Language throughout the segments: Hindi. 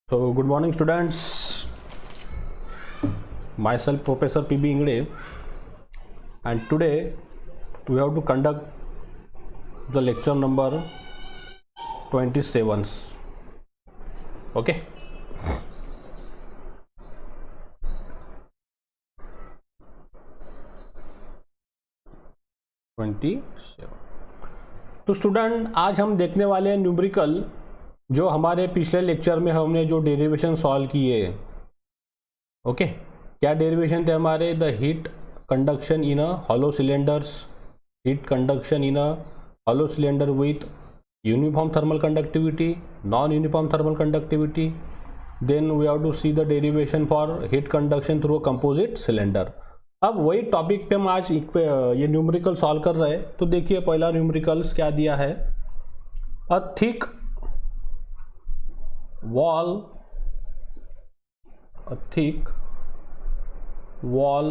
So good morning students, myself Professor P.B. Ingde, and today we have to conduct the lecture number 27. Okay. तो स्टूडेंट आज हम देखने वाले हैं न्यूमेरिकल जो हमारे पिछले लेक्चर में हमने जो डेरिवेशन सॉल्व किए। ओके, क्या डेरिवेशन थे हमारे? The heat conduction in a hollow cylinders, heat conduction in a hollow cylinder with uniform thermal conductivity, non uniform thermal conductivity. Then we have to see the derivation for heat conduction through a composite cylinder. अब वही टॉपिक पे हम आज ये न्यूमेरिकल सॉल्व कर रहे हैं। तो देखिए पहला न्यूमेरिकल्स क्या दिया है, a thick wall, a thick wall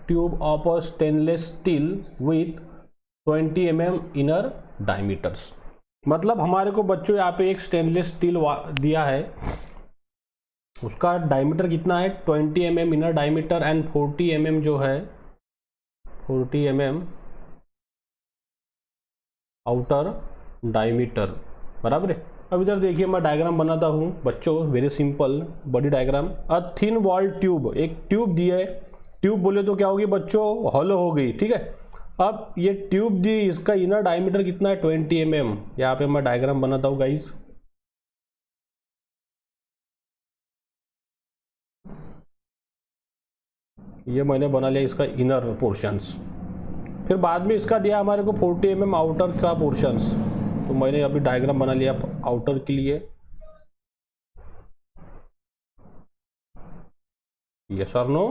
tube of a stainless steel with 20 mm inner diameters। मतलब हमारे को बच्चों यहाँ पे एक स्टेनलेस स्टील दिया है, उसका डायमीटर कितना है 20 mm inner diameter and 40 mm जो है 40 mm आउटर डायमीटर, बराबर है। अब इधर देखिए मैं डायग्राम बनाता हूँ बच्चों, very simple body diagram. A thin wall tube, एक ट्यूब दी है, ट्यूब बोले तो क्या होगी बच्चों, हॉलो हो गई, ठीक है। अब ये ट्यूब दी, इसका इनर डायमीटर कितना है 20 mm। यहाँ पे मैं डायग्राम बनाता हूँ गाइस। ये मैंने बना लिया इसका इनर पोर्शंस, फिर बाद में इसका दिया हमारे को 40 mm आउटर का पोर्शंस। तो मैंने अभी डायग्राम बना लिया आउटर के लिए। यस और नो?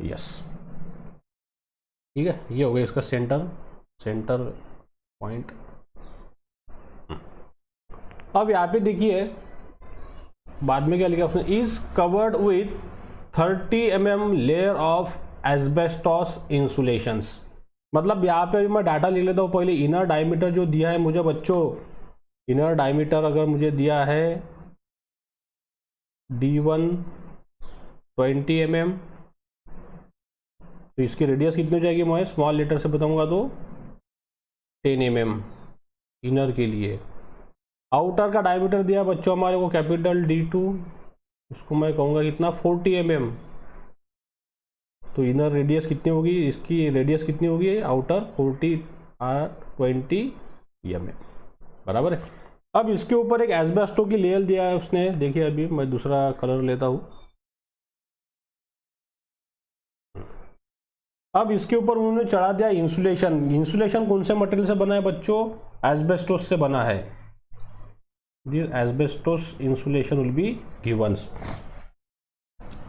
यस, ठीक है। ये हो गया इसका सेंटर पॉइंट। अब यहाँ पे देखिए बाद में क्या लिखा option, is covered with 30 mm layer of asbestos insulations. मतलब यहाँ पे मैं डाटा ले लेता हूँ पहले। इनर डायमीटर जो दिया है मुझे बच्चों, इनर डायमीटर अगर मुझे दिया है D1 20 mm, तो इसकी रेडियस कितनी हो जाएगी, मैं स्मॉल लेटर से बताऊंगा तो 10 mm इनर के लिए। आउटर का डायमीटर दिया बच्चों हमारे को कैपिटल D2, इसको मैं कहूँगा कितना 40 mm। तो इनर रेडियस कितनी होगी, इसकी रेडियस कितनी होगी आउटर 40 और 20 mm, बराबर है। अब इसके ऊपर एक एस्बेस्टो की लेयर दिया है उसने, देखिए अभी मैं दूसरा कलर लेता हूँ। अब इसके ऊपर उन्होंने चढ़ा दिया इंसुलेशन। इंसुलेशन कौन से मटेरियल से बना है बच्चों, एस्बेस्टोस से बना है। This asbestos insulation will be givens.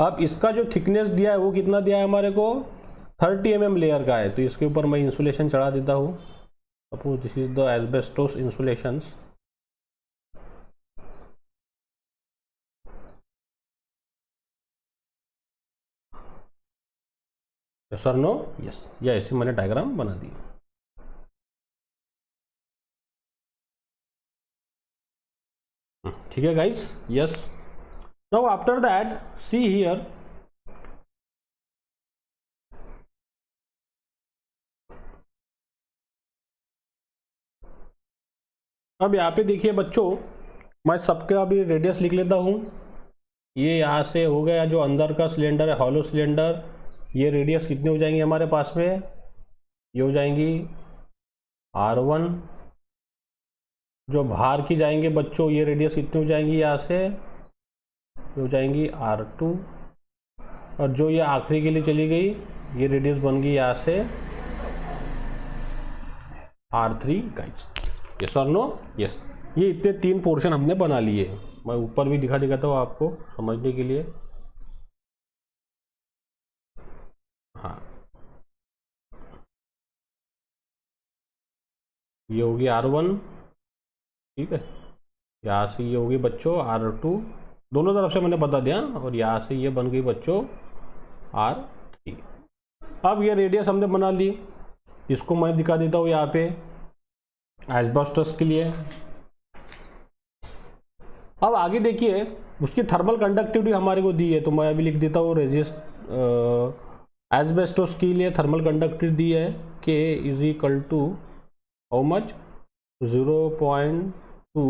अब इसका जो थिकनेस दिया है वो कितना दिया है हमारे को 30 mm लेयर का है। तो इसके ऊपर मैं इंसुलेशन चढ़ा देता हूँ। Suppose this is the asbestos insulations. Yes और नो? यस, या ऐसे मैंने डायग्राम बना दी। ठीक है guys, yes. Now after that see here, अब यहाँ पे देखिए बच्चों, मैं सबका अभी रेडियस लिख लेता हूँ। ये यहाँ से हो गया जो अंदर का सिलेंडर है हॉलो सिलेंडर, ये रेडियस कितनी हो जाएंगी हमारे पास में, ये हो जाएंगी R1। जो बाहर की जाएंगे बच्चों ये रेडियस कितनी हो जाएंगी, यहाँ से हो जाएंगी R2। और जो ये आखिरी के लिए चली गई ये रेडियस बन गई यहाँ से R3 गाइस। यस और नो? यस। ये इतने 3 पोर्शन हमने बना लिए। मैं ऊपर भी दिखाता हूँ आपको समझने के लिए। हाँ, ये होगी R1, ठीक है। यहाँ से ये होगी बच्चों R2, दोनों तरफ से मैंने बता दिया। और यहाँ से ये बन गई बच्चों R3। अब ये रेडियस हमने बना ली, इसको मैं दिखा देता हूँ यहाँ पे एस्बेस्टस के लिए। अब आगे देखिए उसकी थर्मल कंडक्टिविटी हमारे को दी है, तो मैं अभी लिख देता हूँ एस्बेस्टोस के लिए थर्मल कंडक्टिविटी दी है K is equal to how much 0.2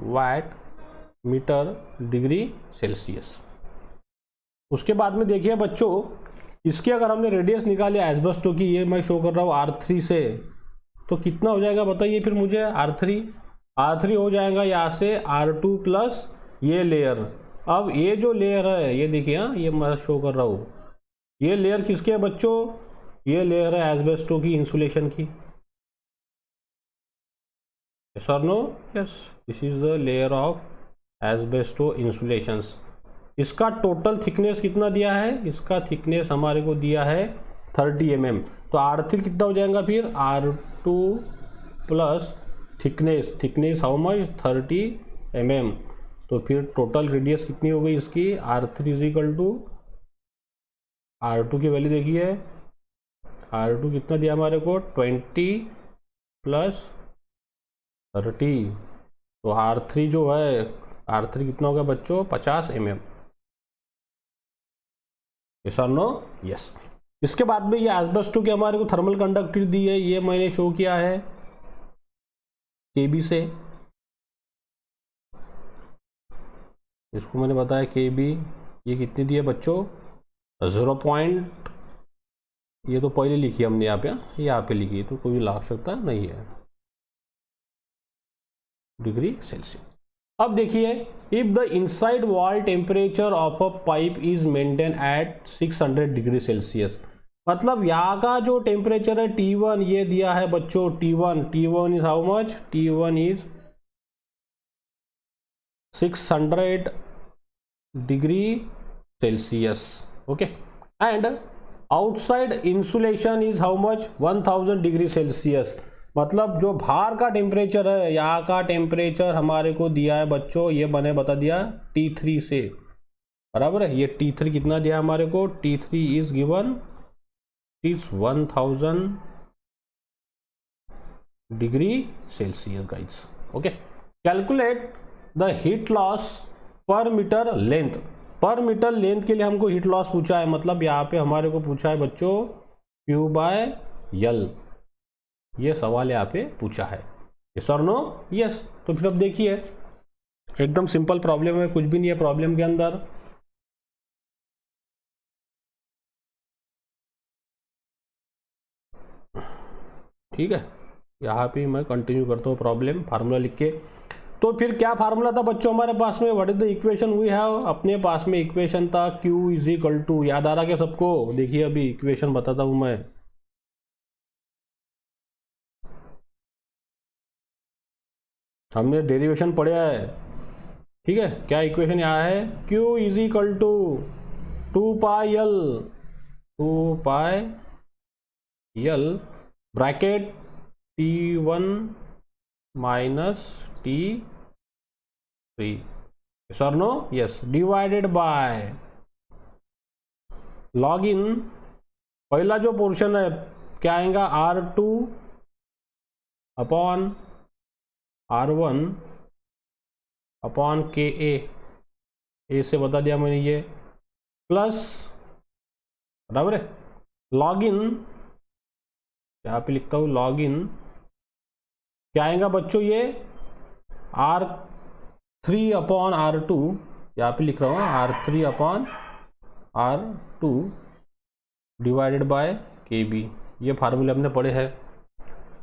watt metre degree Celsius. उसके बाद में देखिए बच्चों, इसकी अगर हमने रेडियस निकाली एस्बेस्टो की, ये मैं शो कर रहा हूँ R3 से, तो कितना हो जाएगा बताइए फिर मुझे। R3 हो जाएगा यहाँ से R2 प्लस ये लेयर। अब ये जो लेयर है ये देखिए, हाँ ये मैं शो कर रहा हूँ, ये लेयर किसके है बच्चों, ये लेयर है एस्बेस्टो की, इंसुलेशन की। यस और no? Yes, this is the layer of asbestos insulations. इसका टोटल थिकनेस कितना दिया है, इसका थिकनेस हमारे को दिया है 30 mm। तो R3 कितना हो जाएगा फिर, R2 plus thickness how much 30 mm। तो फिर टोटल रेडियस कितनी हो गई इसकी, R3 is equal to R2 की वैल्यू देखिए, R2 कितना दिया हमारे को 20 प्लस 30, तो R3 जो है, R3 कितना होगा बच्चों 50 mm। यस और नो? यस। इसके बाद में ये एस्बेस्टो की हमारे को थर्मल कंडक्टिविटी दी है, ये मैंने शो किया है Kb से, इसको मैंने बताया Kb, ये कितनी दी है बच्चों 0. ये तो पहले लिखी हमने यहाँ पे लिखी, तो कोई आवश्यकता नहीं है, डिग्री सेल्सियस। अब देखिए, if the inside wall temperature of a pipe is maintain at 600 degree Celsius, मतलब यहाँ का जो टेम्परेचर है T1, ये दिया है बच्चों T1 is how much, T1 is 600 degree Celsius. Okay, and outside insulation is how much 1000 degree Celsius, मतलब जो बाहर का टेम्परेचर है, यहाँ का टेम्परेचर हमारे को दिया है बच्चों, ये मैंने बता दिया T3 से, बराबर है। ये T3 कितना दिया हमारे को, T3 is given is 1000 degree Celsius guys. Okay, calculate the heat loss पर मीटर लेंथ। पर मीटर लेंथ के लिए हमको हीट लॉस पूछा है, मतलब यहाँ पे हमारे को पूछा है बच्चों Q/L, ये सवाल यहाँ पे पूछा है। यस और नो? यस। तो फिर अब देखिए, एकदम सिंपल प्रॉब्लम है, कुछ भी नहीं है प्रॉब्लम के अंदर। ठीक है, यहाँ पे मैं कंटिन्यू करता हूँ प्रॉब्लम, फार्मूला लिख के। तो फिर क्या फार्मूला था बच्चों हमारे पास में, what is the equation we have, अपने पास में इक्वेशन था Q इज इक्वल टू, याद आ रहा क्या सबको? देखिए अभी इक्वेशन बताता हूँ मैं, हमने डेरिवेशन पढ़ा है, ठीक है। क्या इक्वेशन यहाँ है, Q is equal to 2πL bracket T1 minus T3, yes और no? Yes, divided by log in, पहला जो पोर्शन है क्या आएगा, R2 upon R1 upon KA, ए से बता दिया मैंने ये, प्लस, बराबर है, लॉग इन, यहाँ पे लिखता हूँ लॉग इन, क्या आएगा बच्चों ये R3 अपॉन R2, यहाँ पे लिख रहा हूँ R3 upon R2 divided by KB, ये फार्मूले हमने पढ़े हैं।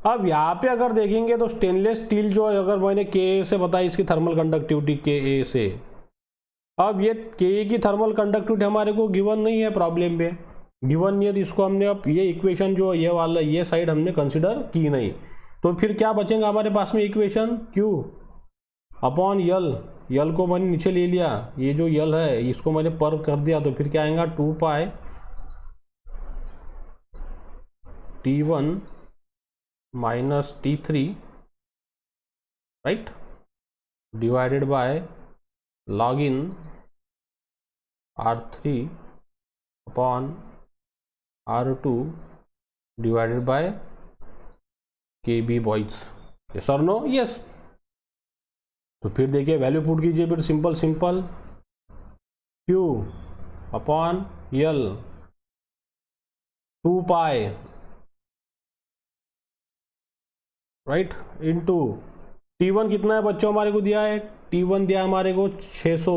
अब यहाँ पे अगर देखेंगे तो स्टेनलेस स्टील जो है, अगर मैंने Ka से बताई इसकी थर्मल कंडक्टिविटी Ka से, अब ये Ka की थर्मल कंडक्टिविटी हमारे को गिवन नहीं है, प्रॉब्लम में गिवन नहीं है, तो इसको हमने अब ये इक्वेशन जो ये वाला ये साइड हमने कंसिडर की नहीं, तो फिर क्या बचेगा हमारे पास में इक्वेशन, Q अपॉन L को मैंने नीचे ले लिया, ये जो L है इसको मैंने पर कर दिया, तो फिर क्या आएगा 2π T1 minus T3, right, divided by log in R3 upon R2 divided by KB boys, yes और नो? यस। तो फिर देखिए वैल्यू पुट कीजिए, फिर सिंपल क्यू अपॉन यल 2 पाई राइट इनटू T1 कितना है बच्चों हमारे को दिया है, T1 दिया हमारे को 600,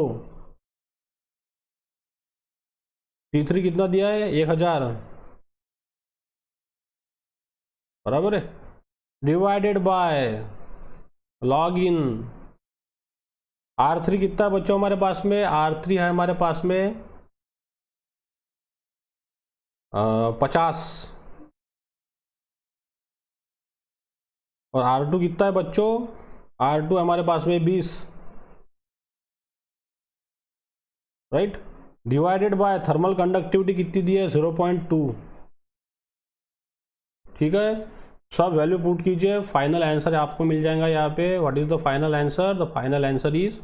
T3 कितना दिया है 1000 बराबर है, divided by log in R3 कितना है बच्चों हमारे पास में, R3 है हमारे पास में 50 और R2 कितना है बच्चों, R2 हमारे पास में 20 right, divided by thermal conductivity कितनी दी है 0.2। ठीक है, सब वैल्यू पुट कीजिए, फाइनल आंसर आपको मिल जाएगा यहाँ पे। What is the final answer, the final answer is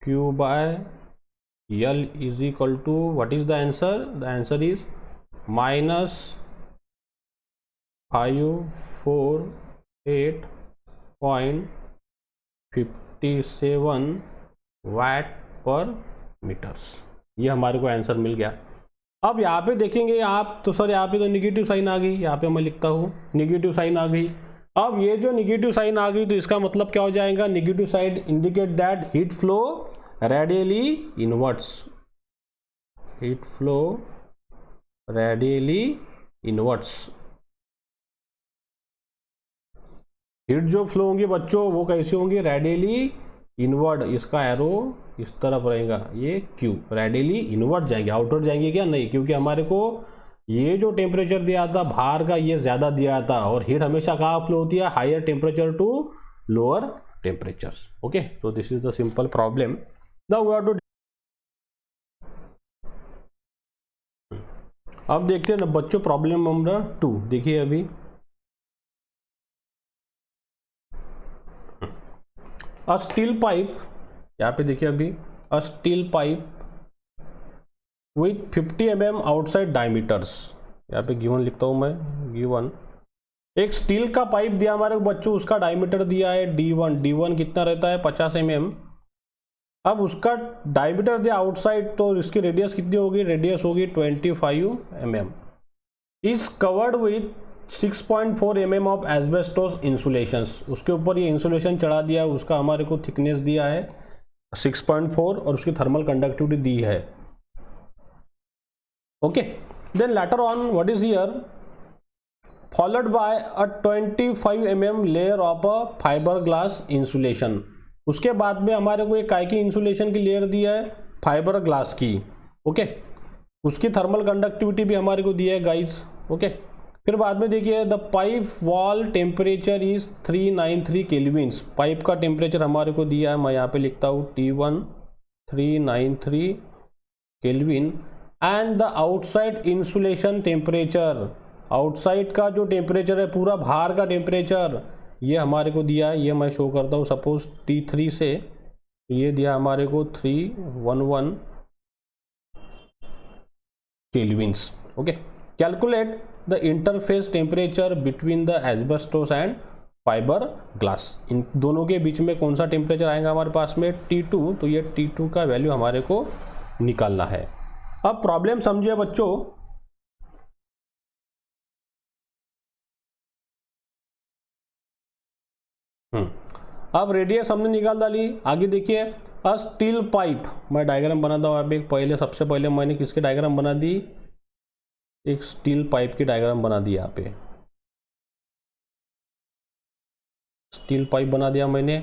Q by L is equal to, what is the answer, the answer is -548.57 watt per metres. ये हमारे को आंसर मिल गया। अब यहाँ पे देखेंगे आप तो सर यहाँ पे तो निगेटिव साइन आ गई, यहाँ पे मैं लिखता हूँ निगेटिव साइन आ गई। अब ये जो निगेटिव साइन आ गई तो इसका मतलब क्या हो जाएगा, negative side indicate that heat flow radially inverts, heat flow radially inverts. Heat जो फ्लो होंगी बच्चों वो कैसे होंगी, रेडियली इनवर्ड, इसका एरो इस तरफ रहेगा, ये Q रेडियली इनवर्ड जाएगी, आउटवर्ड जाएंगे क्या नहीं, क्योंकि हमारे को ये जो टेम्परेचर दिया था बाहर का ये ज्यादा दिया था और हीट हमेशा कहाँ फ्लो होती है, higher temperature to lower temperatures. Okay, तो this is the simple problem. Now we have to, अब देखते हैं ना बच्चों प्रॉब्लम नंबर 2। देखिए अभी अ स्टील पाइप, यहाँ पे देखिए अभी a steel pipe with 50 mm outside diameters, यहाँ पे गिवन लिखता हूँ मैं, गिवन एक स्टील का पाइप दिया हमारे बच्चों, उसका डायमीटर दिया है D1, D1 कितना रहता है 50 mm। अब उसका डायमीटर दिया आउटसाइड, तो इसकी रेडियस कितनी होगी, रेडियस होगी 25 mm। Is covered with 6.4 mm of asbestos insulations, उसके ऊपर ये इंसुलेशन चढ़ा दिया, उसका हमारे को थिकनेस दिया है 6.4 और उसकी थर्मल कंडक्टिविटी दी है। Okay, then later on what is here, followed by a 25 mm layer of a fibre glass insulation. उसके बाद में हमारे को एक काय की इंसुलेशन की लेयर दी है, फाइबर ग्लास की। ओके, उसकी थर्मल कंडक्टिविटी भी हमारे को दी है गाइस। ओके, फिर बाद में देखिए the pipe wall temperature is 393 kelvins, pipe का टेम्परेचर हमारे को दिया है, मैं यहाँ पे लिखता हूँ T1 393 kelvin and the outside insulation temperature, outside का जो टेम्परेचर है पूरा बाहर का टेम्परेचर ये हमारे को दिया है, ये मैं शो करता हूँ सपोज T3 से, ये दिया हमारे को 311 kelvins. Okay, calculate the interface temperature between the asbestos and fibre glass, इन दोनों के बीच में कौन सा टेम्परेचर आएगा हमारे पास में T2, तो ये T2 का वैल्यू हमारे को निकालना है। अब प्रॉब्लम समझिए बच्चों, अब रेडियस हमने निकाल डाली, आगे देखिए अ स्टील पाइप, मैं डायग्राम बनाता हूँ आप एक, पहले सबसे पहले मैंने किसकी डायग्राम बना दी, एक स्टील पाइप की डायग्राम बना दी, यहाँ पे स्टील पाइप बना दिया मैंने,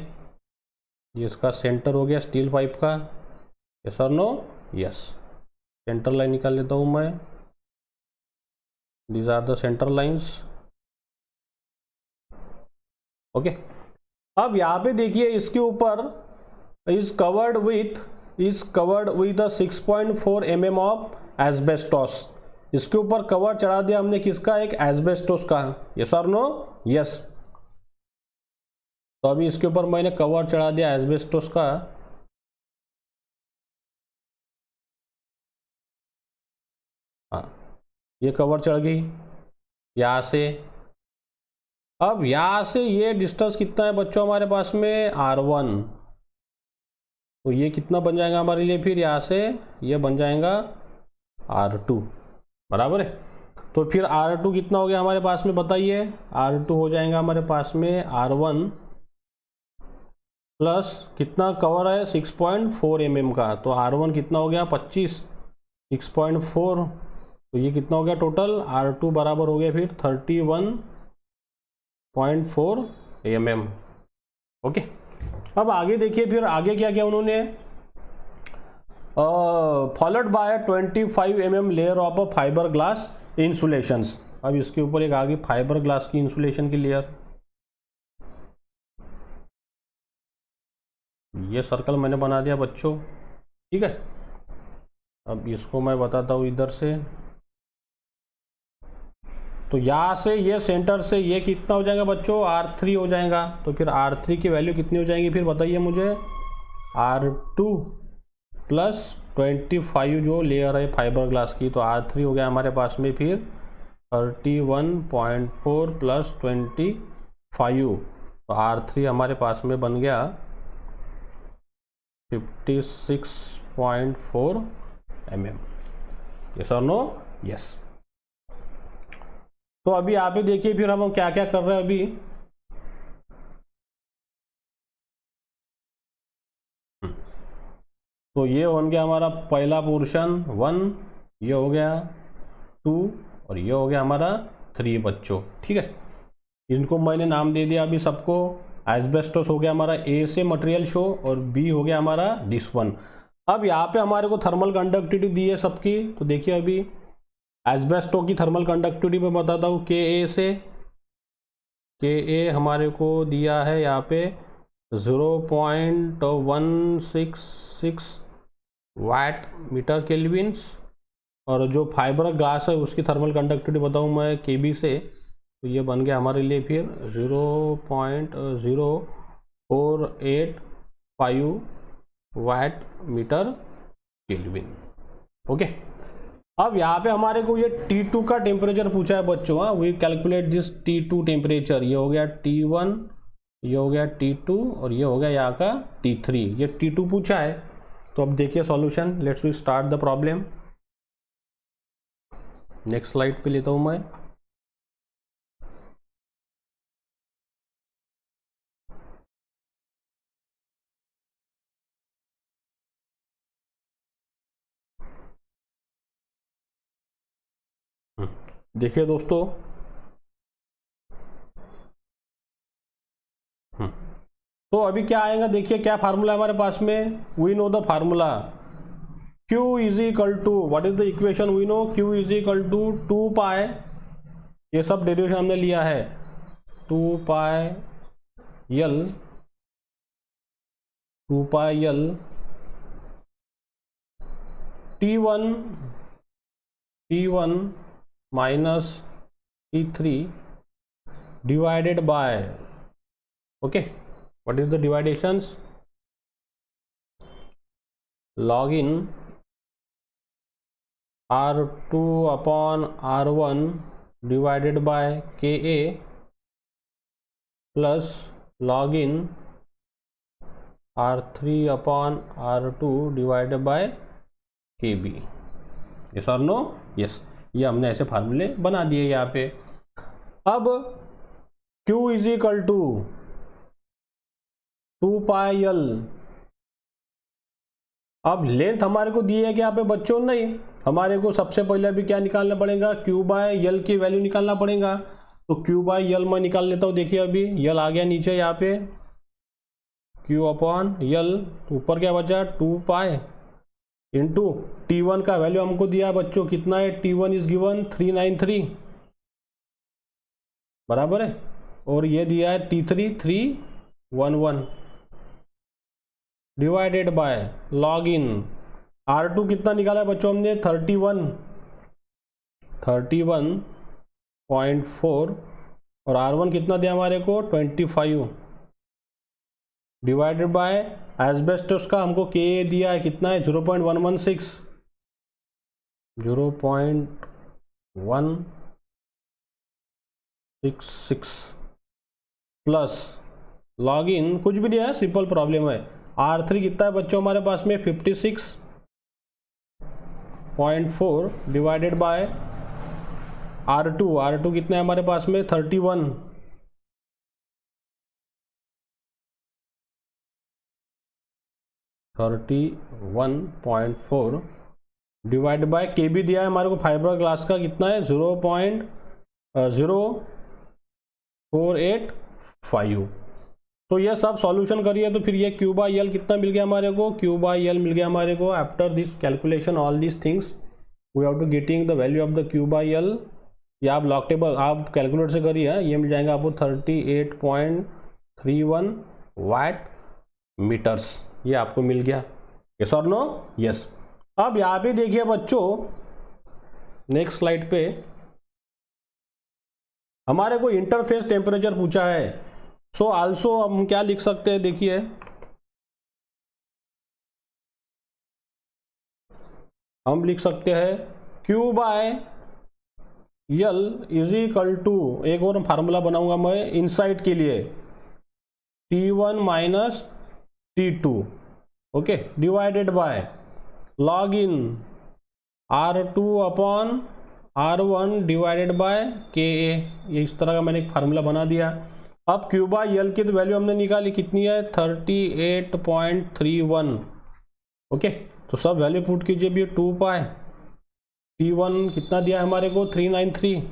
ये इसका सेंटर हो गया स्टील पाइप का, यस और नो, यस, सेंटर लाइन निकाल लेता हूँ मैं, these are the centre lines. Okay, अब यहाँ पे देखिए इसके ऊपर is covered with 6.4 mm of asbestos, इसके ऊपर कवर चढ़ा दिया हमने किसका, एक एस्बेस्टोस का, यस और नो, यस। तो अभी इसके ऊपर मैंने कवर चढ़ा दिया एस्बेस्टोस का, हाँ ये कवर चढ़ गई यहाँ से। अब यहाँ से ये डिस्टेंस कितना है बच्चों हमारे पास में R1, तो ये कितना बन जाएगा हमारे लिए, फिर यहाँ से ये बन जाएगा R2, बराबर है। तो फिर R2 कितना हो गया हमारे पास में, बताइए। R2 हो जाएगा हमारे पास में R1 प्लस कितना कवर है 6.4 mm का, तो R1 कितना हो गया 25, 6.4, तो ये कितना हो गया टोटल, R2 बराबर हो गया फिर 31.4 mm। ओके, अब आगे देखिए, फिर आगे क्या क्या उन्होंने, followed by 25 mm layer of a fibre glass insulations. अब इसके ऊपर एक आगे फाइबर ग्लास की इंसुलेशन की लेयर, ये सर्कल मैंने बना दिया बच्चों, ठीक है। अब इसको मैं बताता हूँ इधर से, तो यहाँ से ये सेंटर से ये कितना हो जाएगा बच्चों, R3 हो जाएगा। तो फिर R3 की वैल्यू कितनी हो जाएगी, फिर बताइए मुझे, R2 प्लस 25 जो लेयर है फाइबर ग्लास की, तो R3 हो गया हमारे पास में फिर 31.4 प्लस 25, तो R3 हमारे पास में बन गया 56.4 mm। यस और नो, यस। तो अभी यहाँ पे देखिए फिर हम क्या क्या कर रहे हैं अभी। तो ये हो गया हमारा पहला पोर्शन 1, ये हो गया 2 और ये हो गया हमारा 3 बच्चों, ठीक है। इनको मैंने नाम दे दिया अभी सबको। एस्बेस्टोस हो गया हमारा ए से मटेरियल शो, और बी हो गया हमारा दिस वन। अब यहाँ पे हमारे को थर्मल कंडक्टिविटी दी है सबकी, तो देखिए अभी एस्बेस्टो की थर्मल कंडक्टिविटी में बताता हूँ, के ए से, के ए हमारे को दिया है यहाँ पे 0.166 वाट मीटर केल्विन्स, और जो फाइबर ग्लास है उसकी थर्मल कंडक्टिविटी बताऊँ मैं के बी से, तो ये बन गया हमारे लिए फिर 0.0485 वाट मीटर केल्विन। ओके, अब यहाँ पे हमारे को ये T2 का टेम्परेचर पूछा है बच्चों। हाँ, we calculate this T2 temperature. ये हो गया T1, ये हो गया T2 और ये हो गया यहाँ का T3। ये T2 पूछा है, तो अब देखिए solution. Let's we start the problem. Next slide पे लेता हूँ मैं। देखिए दोस्तों, तो अभी क्या आएगा, देखिए क्या फार्मूला हमारे पास में। We know the formula, Q is equal to, what is the equation we know, Q is equal to 2 pi, ये सब डेरिवेशन हमने लिया है, 2 pi L, 2 pi L T1 minus T3 divided by, okay, what is the divisions, log in R2 upon R1 divided by KA plus log in R3 upon R2 divided by KB। Yes और नो, यस। ये हमने ऐसे फार्मूले बना दिए यहाँ पे। अब Q is equal to 2 pi L, अब लेंथ हमारे को दी है कि यहाँ पे बच्चों, नहीं, हमारे को सबसे पहले भी क्या निकालना पड़ेगा, Q बाय L की वैल्यू निकालना पड़ेगा। तो Q बाय L मैं निकाल लेता हूँ। देखिए अभी L आ गया नीचे यहाँ पे, Q अपॉन L, ऊपर क्या बचा 2 पाई इंटू T1 का वैल्यू हमको दिया बच्चों कितना है, T1 इज गिवन 393, बराबर है, और ये दिया है T3 311 divided by log in R2 कितना निकाला है बच्चों हमने 31.4, और R1 कितना दिया हमारे को 25 डिवाइडेड बाय एस्बेस्टोस का हमको के दिया है कितना है 0.116 0.166 प्लस लॉग इन कुछ भी दिया है, सिंपल प्रॉब्लम है, R3 कितना है बच्चों हमारे पास में 56.4 डिवाइडेड बाय R2 कितना है हमारे पास में 31.4 डिवाइड बाय के भी दिया है हमारे को फाइबर ग्लास का कितना है 0.0485। तो ये सब सॉल्यूशन करिए तो फिर ये क्यू बाई एल कितना मिल गया हमारे को, क्यू बाई एल मिल गया हमारे को। After this calculation all this things we have to getting the value of the Q by L. या आप लॉग टेबल आप कैलकुलेटर से करिए, ये मिल जाएगा आपको 38.31 वाट मीटर्स, ये आपको मिल गया। यस और नो? यस। अब यहाँ पे देखिए बच्चों नेक्स्ट स्लाइड पे हमारे को इंटरफेस टेम्परेचर पूछा है। सो आल्सो हम क्या लिख सकते हैं, देखिए हम लिख सकते हैं Q by L is equal to, एक और फार्मूला बनाऊंगा मैं इनसाइड के लिए, T1 minus T2 okay divided by log in R2 upon R1 divided by KA। ये इस तरह का मैंने एक फार्मूला बना दिया। अब Q बाई एल की तो वैल्यू हमने निकाली कितनी है 38.31 ओके। तो सब वैल्यू पुट कीजिए भी 2 पाई T1 कितना दिया है हमारे को 393,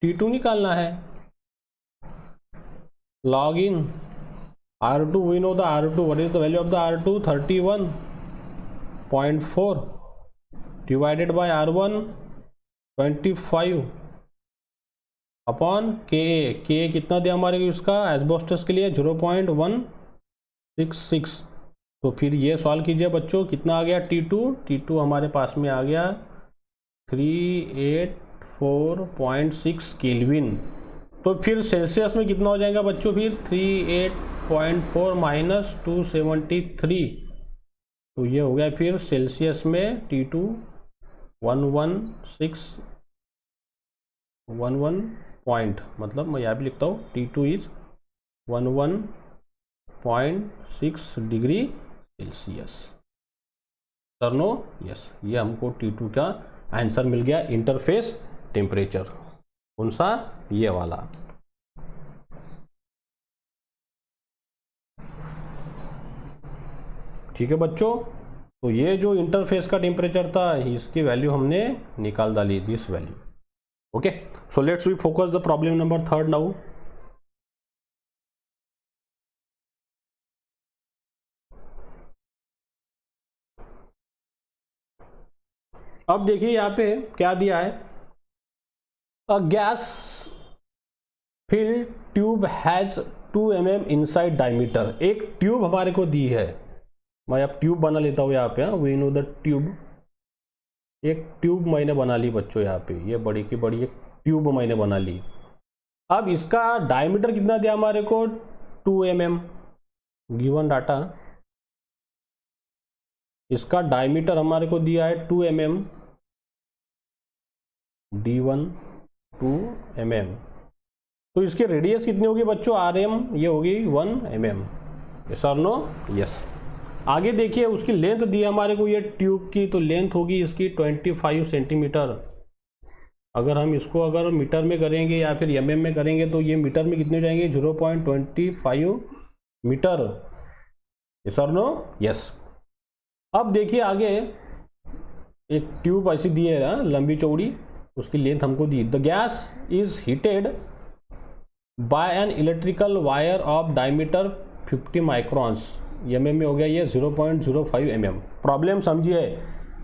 T2 निकालना है log in R2 we know the R2 what is the value of the R2 31.4 divided by R1 25 upon K कितना दिया हमारे को इसका एस्बेस्टस के लिए 0.166। तो फिर ये सॉल्व कीजिए बच्चों, कितना आ गया T2 हमारे पास में आ गया 384.6 केल्विन। तो फिर सेल्सियस में कितना हो जाएगा बच्चों, फिर 38.4 माइनस 273, तो ये हो गया फिर सेल्सियस में T2 11 पॉइंट, मतलब मैं यहाँ भी लिखता हूँ T2 is 11.6 degree Celsius. Sir no? Yes. ये हमको T2 का आंसर मिल गया इंटरफेस टेम्परेचर। कौन सा? ये वाला। ठीक है बच्चों, तो ये जो इंटरफेस का टेम्परेचर था इसकी वैल्यू हमने निकाल डाली, this value okay. So let's we focus the problem number 3 now. अब देखिए यहाँ पे क्या दिया है, a gas filled tube has 2 mm inside diameter. एक ट्यूब हमारे को दी है, मैं अब ट्यूब बना लेता हूँ यहाँ पे। वी नो द ट्यूब, एक ट्यूब मैंने बना ली बच्चों यहाँ पे, ये बड़ी की बड़ी एक ट्यूब मैंने बना ली। अब इसका डायमीटर कितना दिया हमारे को 2 mm गिवन डाटा। इसका डायमीटर हमारे को दिया है 2 mm, D1 2 mm। तो इसकी रेडियस कितनी होगी बच्चों RM, ये होगी 1 mm। यस और नो? यस। आगे देखिए उसकी लेंथ दी है हमारे को ये ट्यूब की, तो लेंथ होगी इसकी 25 सेंटीमीटर। अगर हम इसको अगर मीटर में करेंगे या फिर mm में करेंगे तो ये मीटर में कितने जाएंगे 0.25 मीटर। यस और नो? यस। अब देखिए आगे एक ट्यूब ऐसी दी है ना लंबी चौड़ी, उसकी लेंथ हमको दी। The gas is heated by an electrical wire of diameter 50 microns, mm में हो गया ये 0.05 mm। प्रॉब्लम समझिए,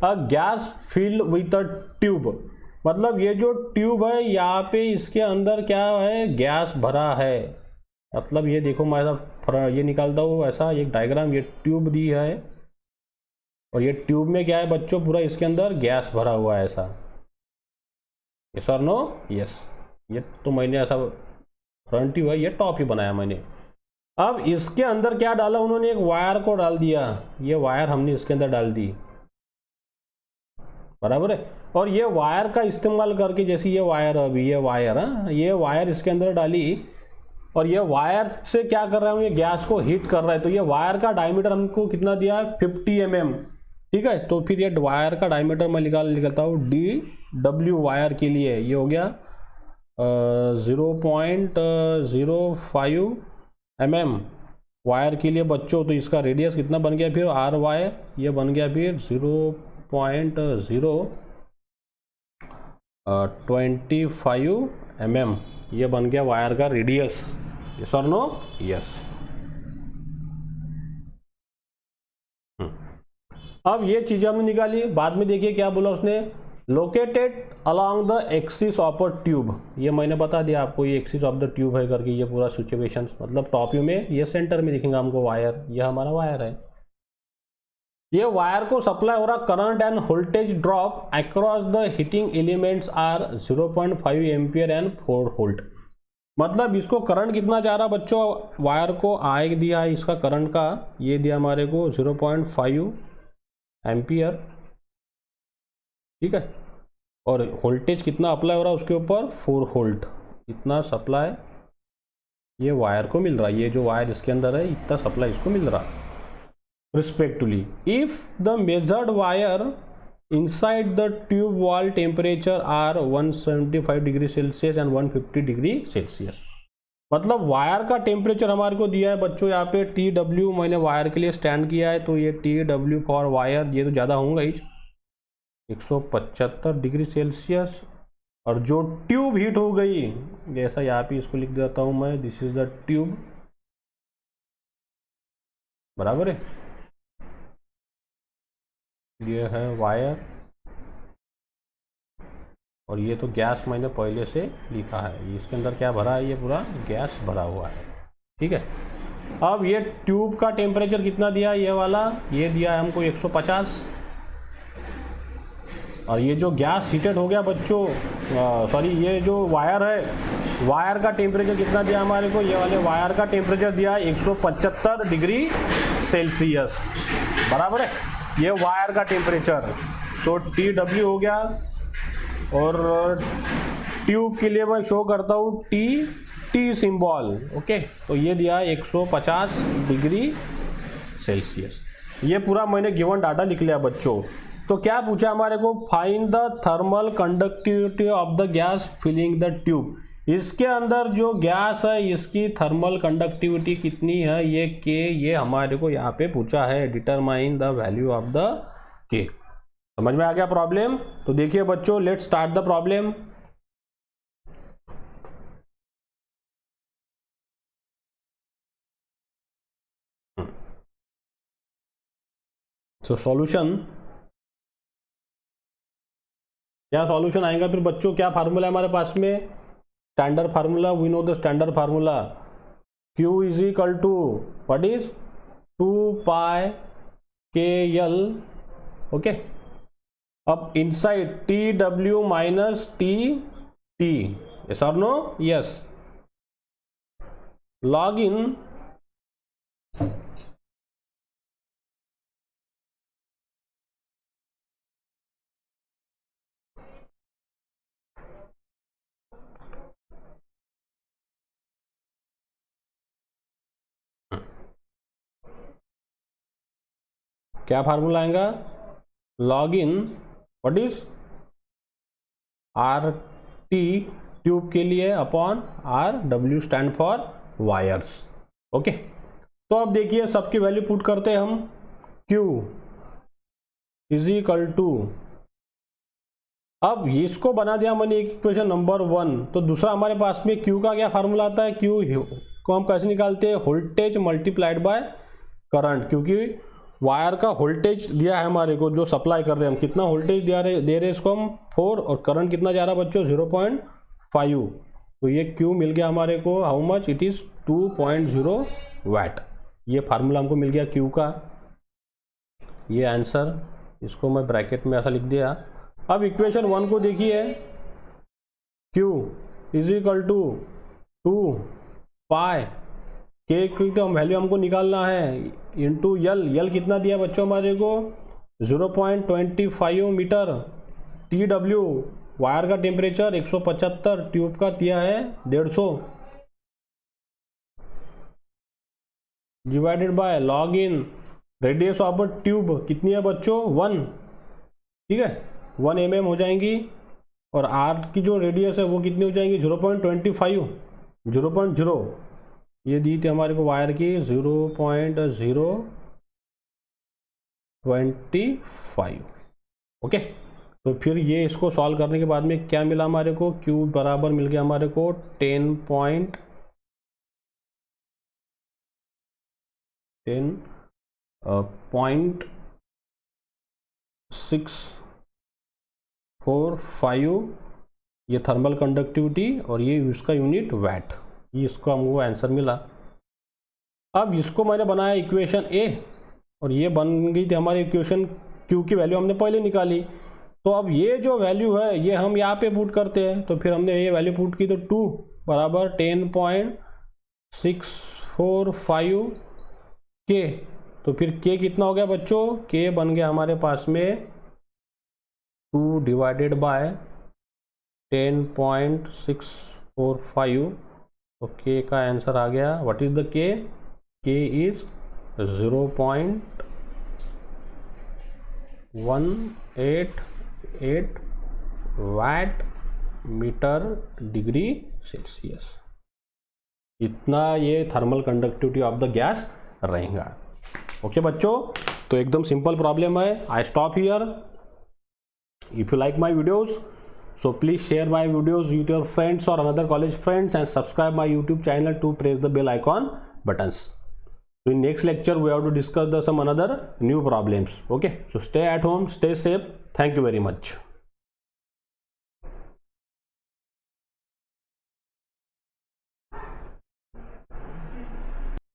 a gas filled with a tube, मतलब ये जो ट्यूब है यहाँ पे इसके अंदर क्या है, गैस भरा है। मतलब ये देखो मैं ऐसा ये निकालता हूँ ऐसा एक डायग्राम, ये ट्यूब दी है और ये ट्यूब में क्या है बच्चों, पूरा इसके अंदर गैस भरा हुआ है ऐसा। यस और नो? यस। ये तो मैंने ऐसा फ्रंट ही हुआ, ये टॉप ही बनाया मैंने। अब इसके अंदर क्या डाला उन्होंने, एक वायर को डाल दिया, ये वायर हमने इसके अंदर डाल दी, बराबर है। और ये वायर का इस्तेमाल करके, जैसे ये वायर, अभी ये वायर ये वायर इसके अंदर डाली, और ये वायर से क्या कर रहा है, ये गैस को हीट कर रहा है। तो ये वायर का डायमीटर हमको कितना दिया है, 50 mm, ठीक है। तो फिर ये वायर का डायमीटर मैं निकालता हूँ DW वायर के लिए, ये हो गया 0.05 mm वायर के लिए बच्चों। तो इसका रेडियस कितना बन गया फिर, RY, ये बन गया फिर 0.025 mm, ये बन गया वायर का रेडियस। यस और नो, यस। अब ये चीज़ हमने निकाली। बाद में देखिए क्या बोला उसने, located along the axis of a tube. ये मैंने बता दिया आपको, ये एक्सिस ऑफ द ट्यूब है करके, ये पूरा सिचुएशन मतलब टॉप व्यू में ये सेंटर में दिखेंगे हमको वायर, ये हमारा वायर है। ये वायर को सप्लाई हो रहा current and voltage drop across the heating elements are 0.5 ampere and 4 volt. मतलब इसको करंट कितना जा रहा बच्चों, वायर को आए दिया है इसका करंट का, ये दिया हमारे को 0.5 एम्पियर, ठीक है। और वोल्टेज कितना अप्लाई हो रहा है उसके ऊपर, 4 वोल्ट, इतना सप्लाई ये वायर को मिल रहा है। ये जो वायर इसके अंदर है इतना सप्लाई इसको मिल रहा है respectively. If the measured wire inside the tube wall temperature are 175 degree Celsius and 150 degree Celsius. मतलब वायर का टेम्परेचर हमारे को दिया है बच्चों, यहाँ पे TW मैंने वायर के लिए स्टैंड किया है, तो ये TW फॉर वायर, ये तो ज़्यादा होगा ही, 175 डिग्री सेल्सियस। और जो ट्यूब हीट हो गई, जैसा यहाँ पे इसको लिख देता हूँ मैं, दिस इज द ट्यूब, बराबर है। ये है वायर और ये तो गैस मैंने पहले से लिखा है, इसके अंदर क्या भरा है, ये पूरा गैस भरा हुआ है, ठीक है। अब ये ट्यूब का टेम्परेचर कितना दिया, ये वाला, ये दिया है हमको 150। और ये जो गैस हीटेड हो गया बच्चों, सॉरी ये जो वायर है, वायर का टेम्परेचर कितना दिया हमारे को, ये वाले वायर का टेम्परेचर दिया है 175 डिग्री सेल्सियस, बराबर है। ये वायर का टेम्परेचर, सो TW हो गया। और ट्यूब के लिए मैं शो करता हूँ T सिंबल, ओके। तो ये दिया है 150 डिग्री सेल्सियस। ये पूरा मैंने गिवन डाटा लिख लिया बच्चों। तो क्या पूछा हमारे को, find the thermal conductivity of the gas filling the tube. इसके अंदर जो गैस है इसकी थर्मल कंडक्टिविटी कितनी है, ये K, ये हमारे को यहाँ पे पूछा है। Determine the value of the K। समझ में आ गया प्रॉब्लम। तो देखिए बच्चों, let's start the problem. So solution, क्या सॉल्यूशन आएगा फिर बच्चों, क्या फार्मूला है हमारे पास में, standard formula, we know the standard formula, Q is equal to what is 2 pi KL, okay. अब inside TW minus TT, yes और नो, यस। लॉग इन क्या फार्मूला आएगा, log in what is RT tube के लिए upon RW stand for wires, okay. तो अब देखिए सबकी वैल्यू पुट करते हैं हम। Q इज इक्वल टू, अब इसको बना दिया मैंने इक्वेशन नंबर 1। तो दूसरा हमारे पास में Q का क्या फार्मूला आता है, Q को हम कैसे निकालते हैं, वोल्टेज मल्टीप्लाइड बाय करंट। क्योंकि वायर का वोल्टेज दिया है हमारे को, जो सप्लाई कर रहे हैं हम, कितना वोल्टेज दे रहे हैं इसको हम 4, और करंट कितना जा रहा है बच्चों 0.5। तो ये Q मिल गया हमारे को, हाउ मच, इट इज 2.0 वाट। ये फार्मूला हमको मिल गया Q का, ये आंसर, इसको मैं ब्रैकेट में ऐसा लिख दिया। अब इक्वेशन 1 को देखिए, Q is equal to 2 pi K की तो वैल्यू हमको निकालना है इंटू L कितना दिया बच्चों हमारे को 0.25 मीटर। TW वायर का टेम्परेचर 175, ट्यूब का दिया है 150। Divided by log in radius of a tube कितनी है बच्चों 1, ठीक है 1 mm हो जाएंगी, और आर की जो रेडियस है वो कितनी हो जाएंगी 0.25, 0.0 ये दी थी हमारे को वायर की 0.025। ओके, तो फिर ये इसको सॉल्व करने के बाद में क्या मिला हमारे को, Q बराबर मिल गया हमारे को 10.645 ये थर्मल कंडक्टिविटी, और ये इसका यूनिट वैट, ये इसको हमको आंसर मिला। अब इसको मैंने बनाया इक्वेशन ए, और ये बन गई थी हमारी इक्वेशन, Q की वैल्यू हमने पहले निकाली। तो अब ये जो वैल्यू है ये हम यहाँ पे पुट करते हैं, तो फिर हमने ये वैल्यू पुट की, तो 2 बराबर 10.645 के, तो फिर के कितना हो गया बच्चों, के बन गया हमारे पास में 2 डिवाइडेड बाय 10.645, तो के का आंसर आ गया, what is the K, K is 0.188 watt metre degree Celsius, इतना ये thermal conductivity of the gas रहेगा। ओके बच्चों, तो एकदम सिंपल प्रॉब्लम है। I stop here. If you like my videos, so please share my videos with your friends or another college friends, and subscribe my YouTube channel to press the bell icon buttons. So in next lecture we have to discuss some another new problems. Okay, so stay at home, stay safe. Thank you very much.